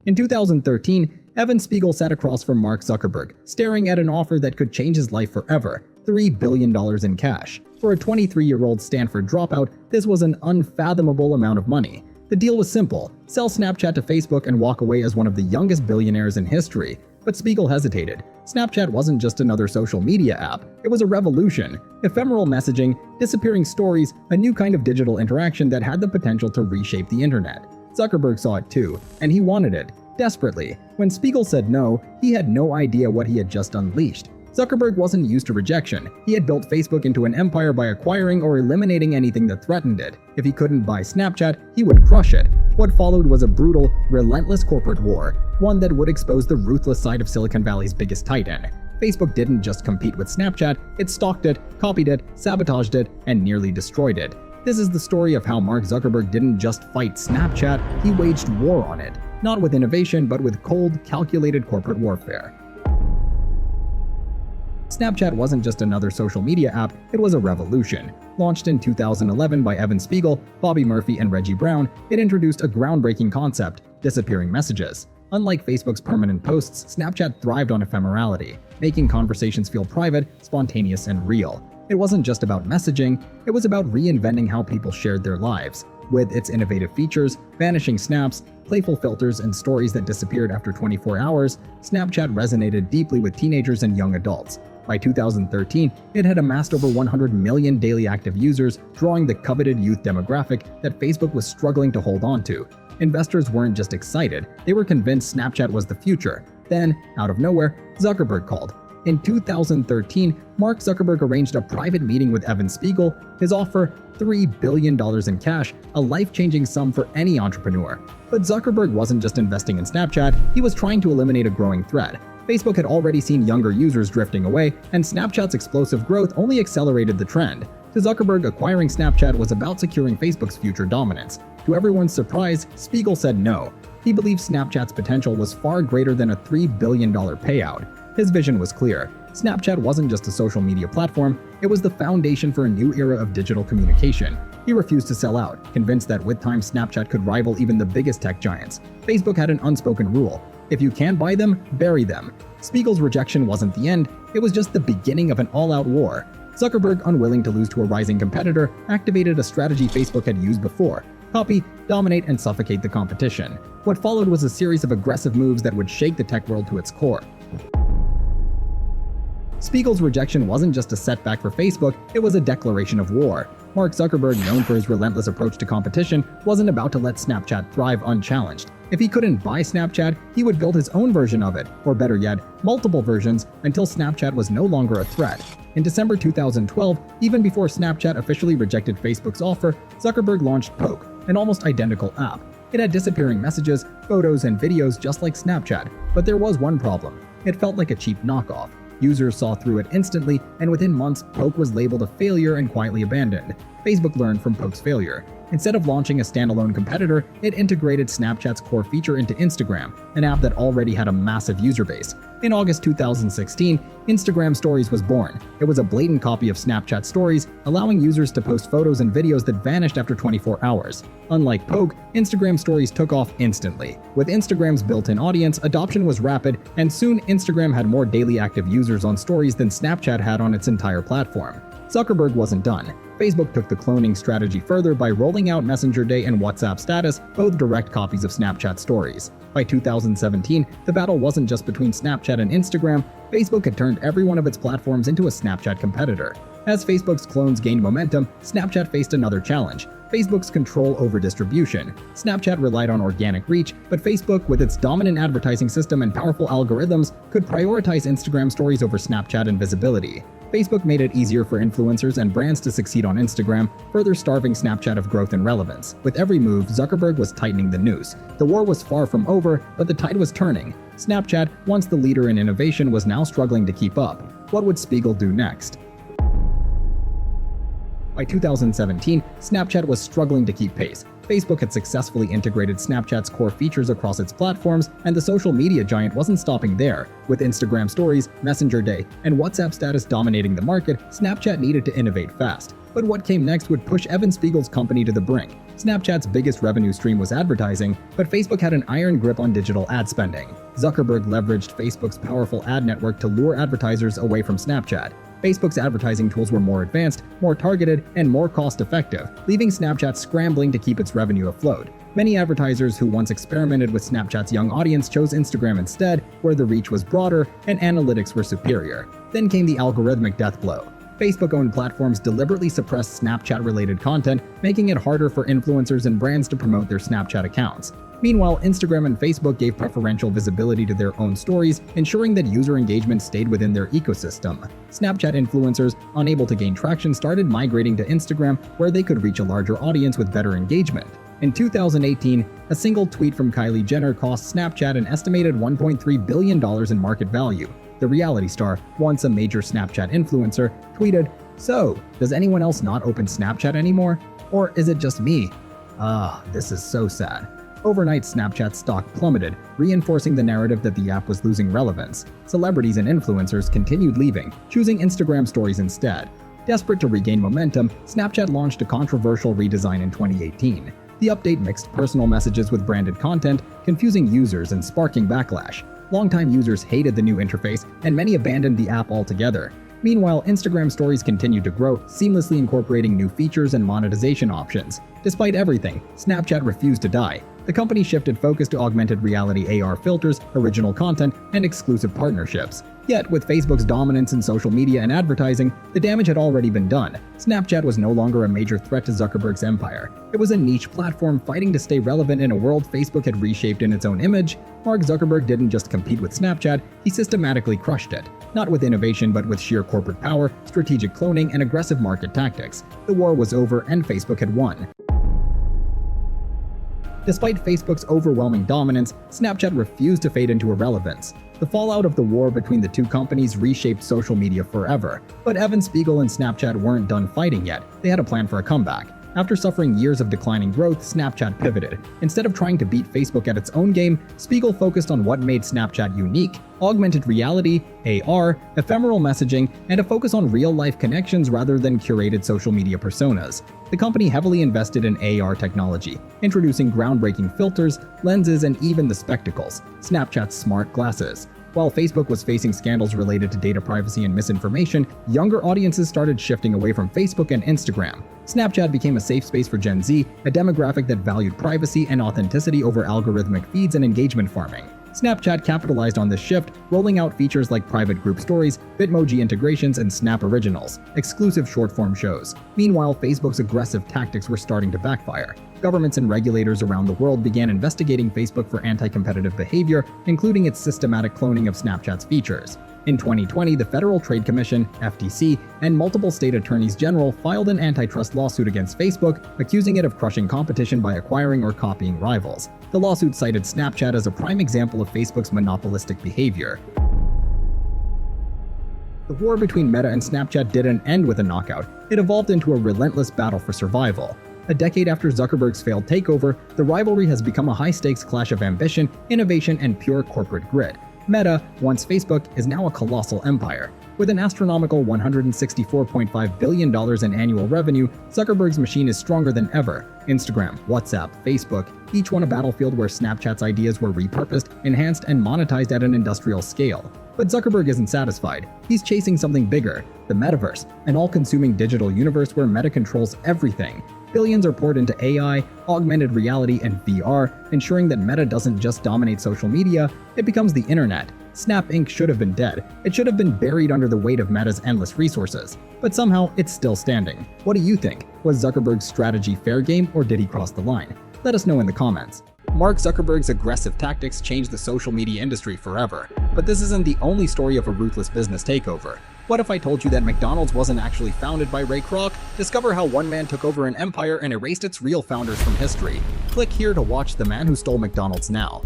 In 2013, Evan Spiegel sat across from Mark Zuckerberg, staring at an offer that could change his life forever: $3 billion in cash. For a 23-year-old Stanford dropout, this was an unfathomable amount of money. The deal was simple: sell Snapchat to Facebook and walk away as one of the youngest billionaires in history. But Spiegel hesitated. Snapchat wasn't just another social media app, it was a revolution. Ephemeral messaging, disappearing stories, a new kind of digital interaction that had the potential to reshape the internet. Zuckerberg saw it too, and he wanted it, desperately. When Spiegel said no, he had no idea what he had just unleashed. Zuckerberg wasn't used to rejection. He had built Facebook into an empire by acquiring or eliminating anything that threatened it. If he couldn't buy Snapchat, he would crush it. What followed was a brutal, relentless corporate war, one that would expose the ruthless side of Silicon Valley's biggest titan. Facebook didn't just compete with Snapchat, it stalked it, copied it, sabotaged it, and nearly destroyed it. This is the story of how Mark Zuckerberg didn't just fight Snapchat, he waged war on it. Not with innovation, but with cold, calculated corporate warfare. Snapchat wasn't just another social media app, it was a revolution. Launched in 2011 by Evan Spiegel, Bobby Murphy, and Reggie Brown, it introduced a groundbreaking concept: disappearing messages. Unlike Facebook's permanent posts, Snapchat thrived on ephemerality, making conversations feel private, spontaneous, and real. It wasn't just about messaging, it was about reinventing how people shared their lives. With its innovative features, vanishing snaps, playful filters, and stories that disappeared after 24 hours, Snapchat resonated deeply with teenagers and young adults. By 2013, it had amassed over 100 million daily active users, drawing the coveted youth demographic that Facebook was struggling to hold on to. Investors weren't just excited, they were convinced Snapchat was the future. Then, out of nowhere, Zuckerberg called. In 2013, Mark Zuckerberg arranged a private meeting with Evan Spiegel. His offer: $3 billion in cash, a life-changing sum for any entrepreneur. But Zuckerberg wasn't just investing in Snapchat, he was trying to eliminate a growing threat. Facebook had already seen younger users drifting away, and Snapchat's explosive growth only accelerated the trend. To Zuckerberg, acquiring Snapchat was about securing Facebook's future dominance. To everyone's surprise, Spiegel said no. He believed Snapchat's potential was far greater than a $3 billion payout. His vision was clear. Snapchat wasn't just a social media platform, it was the foundation for a new era of digital communication. He refused to sell out, convinced that with time Snapchat could rival even the biggest tech giants. Facebook had an unspoken rule: if you can't buy them, bury them. Spiegel's rejection wasn't the end, it was just the beginning of an all-out war. Zuckerberg, unwilling to lose to a rising competitor, activated a strategy Facebook had used before: copy, dominate, and suffocate the competition. What followed was a series of aggressive moves that would shake the tech world to its core. Spiegel's rejection wasn't just a setback for Facebook, it was a declaration of war. Mark Zuckerberg, known for his relentless approach to competition, wasn't about to let Snapchat thrive unchallenged. If he couldn't buy Snapchat, he would build his own version of it, or better yet, multiple versions, until Snapchat was no longer a threat. In December 2012, even before Snapchat officially rejected Facebook's offer, Zuckerberg launched Poke, an almost identical app. It had disappearing messages, photos, and videos just like Snapchat, but there was one problem: it felt like a cheap knockoff. Users saw through it instantly, and within months, Poke was labeled a failure and quietly abandoned. Facebook learned from Poke's failure. Instead of launching a standalone competitor, it integrated Snapchat's core feature into Instagram, an app that already had a massive user base. In August 2016, Instagram Stories was born. It was a blatant copy of Snapchat Stories, allowing users to post photos and videos that vanished after 24 hours. Unlike Poke, Instagram Stories took off instantly. With Instagram's built-in audience, adoption was rapid, and soon Instagram had more daily active users on Stories than Snapchat had on its entire platform. Zuckerberg wasn't done. Facebook took the cloning strategy further by rolling out Messenger Day and WhatsApp Status, both direct copies of Snapchat Stories. By 2017, the battle wasn't just between Snapchat and Instagram. Facebook had turned every one of its platforms into a Snapchat competitor. As Facebook's clones gained momentum, Snapchat faced another challenge: Facebook's control over distribution. Snapchat relied on organic reach, but Facebook, with its dominant advertising system and powerful algorithms, could prioritize Instagram Stories over Snapchat and visibility. Facebook made it easier for influencers and brands to succeed on Instagram, further starving Snapchat of growth and relevance. With every move, Zuckerberg was tightening the noose. The war was far from over, but the tide was turning. Snapchat, once the leader in innovation, was now struggling to keep up. What would Spiegel do next? By 2017, Snapchat was struggling to keep pace. Facebook had successfully integrated Snapchat's core features across its platforms, and the social media giant wasn't stopping there. With Instagram Stories, Messenger Day, and WhatsApp Status dominating the market, Snapchat needed to innovate fast. But what came next would push Evan Spiegel's company to the brink. Snapchat's biggest revenue stream was advertising, but Facebook had an iron grip on digital ad spending. Zuckerberg leveraged Facebook's powerful ad network to lure advertisers away from Snapchat. Facebook's advertising tools were more advanced, more targeted, and more cost-effective, leaving Snapchat scrambling to keep its revenue afloat. Many advertisers who once experimented with Snapchat's young audience chose Instagram instead, where the reach was broader and analytics were superior. Then came the algorithmic death blow. Facebook-owned platforms deliberately suppressed Snapchat-related content, making it harder for influencers and brands to promote their Snapchat accounts. Meanwhile, Instagram and Facebook gave preferential visibility to their own stories, ensuring that user engagement stayed within their ecosystem. Snapchat influencers, unable to gain traction, started migrating to Instagram, where they could reach a larger audience with better engagement. In 2018, a single tweet from Kylie Jenner cost Snapchat an estimated $1.3 billion in market value. The reality star, once a major Snapchat influencer, tweeted, "So, does anyone else not open Snapchat anymore? Or is it just me? This is so sad." Overnight, Snapchat's stock plummeted, reinforcing the narrative that the app was losing relevance. Celebrities and influencers continued leaving, choosing Instagram stories instead. Desperate to regain momentum, Snapchat launched a controversial redesign in 2018. The update mixed personal messages with branded content, confusing users and sparking backlash. Longtime users hated the new interface, and many abandoned the app altogether. Meanwhile, Instagram stories continued to grow, seamlessly incorporating new features and monetization options. Despite everything, Snapchat refused to die. The company shifted focus to augmented reality AR filters, original content, and exclusive partnerships. Yet, with Facebook's dominance in social media and advertising, the damage had already been done. Snapchat was no longer a major threat to Zuckerberg's empire. It was a niche platform fighting to stay relevant in a world Facebook had reshaped in its own image. Mark Zuckerberg didn't just compete with Snapchat, he systematically crushed it. Not with innovation, but with sheer corporate power, strategic cloning, and aggressive market tactics. The war was over and Facebook had won. Despite Facebook's overwhelming dominance, Snapchat refused to fade into irrelevance. The fallout of the war between the two companies reshaped social media forever. But Evan Spiegel and Snapchat weren't done fighting yet. They had a plan for a comeback. After suffering years of declining growth, Snapchat pivoted. Instead of trying to beat Facebook at its own game, Spiegel focused on what made Snapchat unique: augmented reality, AR, ephemeral messaging, and a focus on real-life connections rather than curated social media personas. The company heavily invested in AR technology, introducing groundbreaking filters, lenses, and even the spectacles, Snapchat's smart glasses. While Facebook was facing scandals related to data privacy and misinformation, younger audiences started shifting away from Facebook and Instagram. Snapchat became a safe space for Gen Z, a demographic that valued privacy and authenticity over algorithmic feeds and engagement farming. Snapchat capitalized on this shift, rolling out features like private group stories, Bitmoji integrations, and Snap Originals, exclusive short-form shows. Meanwhile, Facebook's aggressive tactics were starting to backfire. Governments and regulators around the world began investigating Facebook for anti-competitive behavior, including its systematic cloning of Snapchat's features. In 2020, the Federal Trade Commission, FTC, and multiple state attorneys general filed an antitrust lawsuit against Facebook, accusing it of crushing competition by acquiring or copying rivals. The lawsuit cited Snapchat as a prime example of Facebook's monopolistic behavior. The war between Meta and Snapchat didn't end with a knockout. It evolved into a relentless battle for survival. A decade after Zuckerberg's failed takeover, the rivalry has become a high-stakes clash of ambition, innovation, and pure corporate grit. Meta, once Facebook, is now a colossal empire. With an astronomical $164.5 billion in annual revenue, Zuckerberg's machine is stronger than ever. Instagram, WhatsApp, Facebook, each one a battlefield where Snapchat's ideas were repurposed, enhanced, and monetized at an industrial scale. But Zuckerberg isn't satisfied. He's chasing something bigger: the metaverse, an all-consuming digital universe where Meta controls everything. Billions are poured into AI, augmented reality, and VR, ensuring that Meta doesn't just dominate social media, it becomes the internet. Snap Inc. should have been dead. It should have been buried under the weight of Meta's endless resources. But somehow, it's still standing. What do you think? Was Zuckerberg's strategy fair game, or did he cross the line? Let us know in the comments. Mark Zuckerberg's aggressive tactics changed the social media industry forever. But this isn't the only story of a ruthless business takeover. What if I told you that McDonald's wasn't actually founded by Ray Kroc? Discover how one man took over an empire and erased its real founders from history. Click here to watch The Man Who Stole McDonald's now.